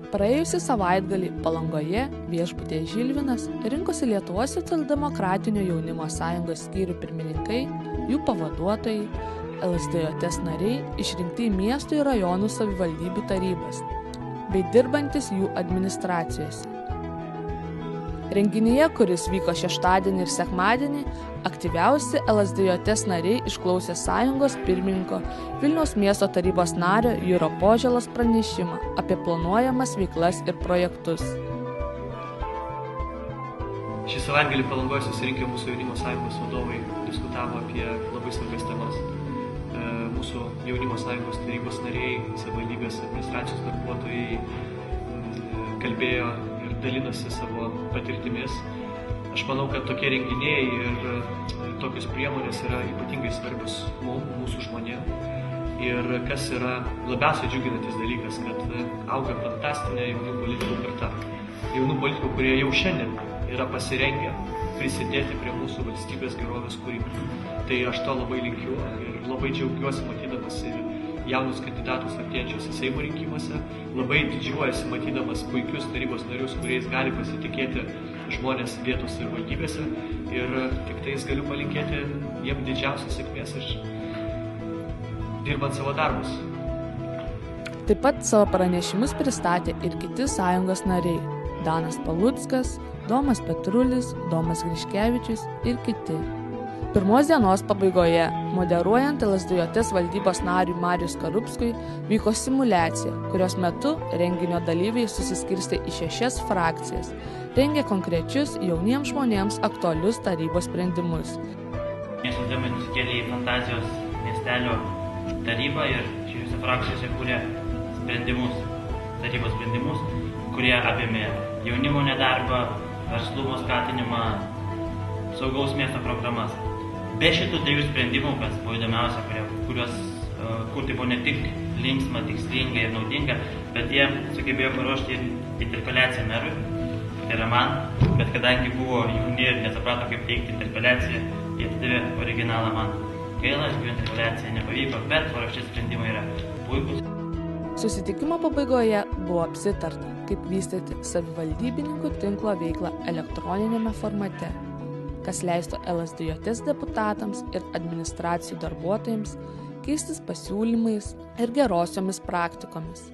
Praėjusį savaitgalį Palangoje viešbutyje Žilvinas rinkosi Lietuvos socialdemokratinio jaunimo sąjungos skyrių pirmininkai, jų pavaduotojai, LSDJT nariai išrinkti į miestų ir rajonų savivaldybių tarybas, bei dirbantis jų administracijose. Renginyje, kuris vyko šeštadienį ir sekmadienį, aktyviausi LSDJT nariai išklausė sąjungos pirmininko Vilniaus miesto tarybos nario Juro Požėlos pranešimą apie planuojamas veiklas ir projektus. Šį savaitgalį Palangoje susirinkę mūsų jaunimo sąjungos vadovai diskutavo apie labai svarbias temas. Mūsų jaunimo sąjungos tarybos nariai, savivaldybės administracijos darbuotojai kalbėjo ir dalinosi savo patirtimis. Aš manau, kad tokie renginiai ir tokios priemonės yra ypatingai svarbios mūsų žmonėms. Ir kas yra labiausiai džiuginantis dalykas, kad auga fantastinė jaunų politikų karta. Jaunų politikų, kurie jau šiandien yra pasirengę prisidėti prie mūsų valstybės gerovės kūrimo. Tai aš to labai linkiu ir labai džiaugiuosi matydamas jaunus kandidatus artėjančiuose Seimo rinkimuose. Labai didžiuojasi matydamas puikius tarybos narius, kuriais gali pasitikėti žmonės vietos savivaldybėse. Ir tik tais galiu palinkėti jiems didžiausios sėkmės ir dirbant savo darbus. Taip pat savo pranešimus pristatė ir kiti sąjungos nariai – Danas Paluckas, Domas Petrulis, Domas Griškevičius ir kiti. Pirmos dienos pabaigoje, moderuojant LSDJT valdybos nariui Mariui Skarupskui, vyko simuliacija, kurios metu renginio dalyviai susiskirstė į 6 frakcijas, rengė konkrečius jauniems žmonėms aktualius tarybos sprendimus. Miesto temai nusikėlė į fantazijos miestelio tarybą ir šiose frakcijose kūrė tarybos sprendimus, kurie apėmė jaunimo nedarbą, verslumo skatinimą, saugaus miesto programas. Be šitų 3 sprendimų, kas buvo įdomiausia, kur tai buvo ne tik linksma, tikslinga ir naudinga, bet jie sugebėjo paruošti interpeliaciją merui, tai yra man, bet kadangi buvo jauni ir nesuprato, kaip teikti interpeliaciją, jie atidavė originalą man. Gaila, jų interpeliacija nepavyko, bet paruošti sprendimai yra puikus. Susitikimo pabaigoje buvo apsitarta, kaip vystyti savivaldybininkų tinklo veiklą elektroninėme formate, kas leistų LSDJT deputatams ir administracijų darbuotojams keistis pasiūlymais ir gerosiomis praktikomis.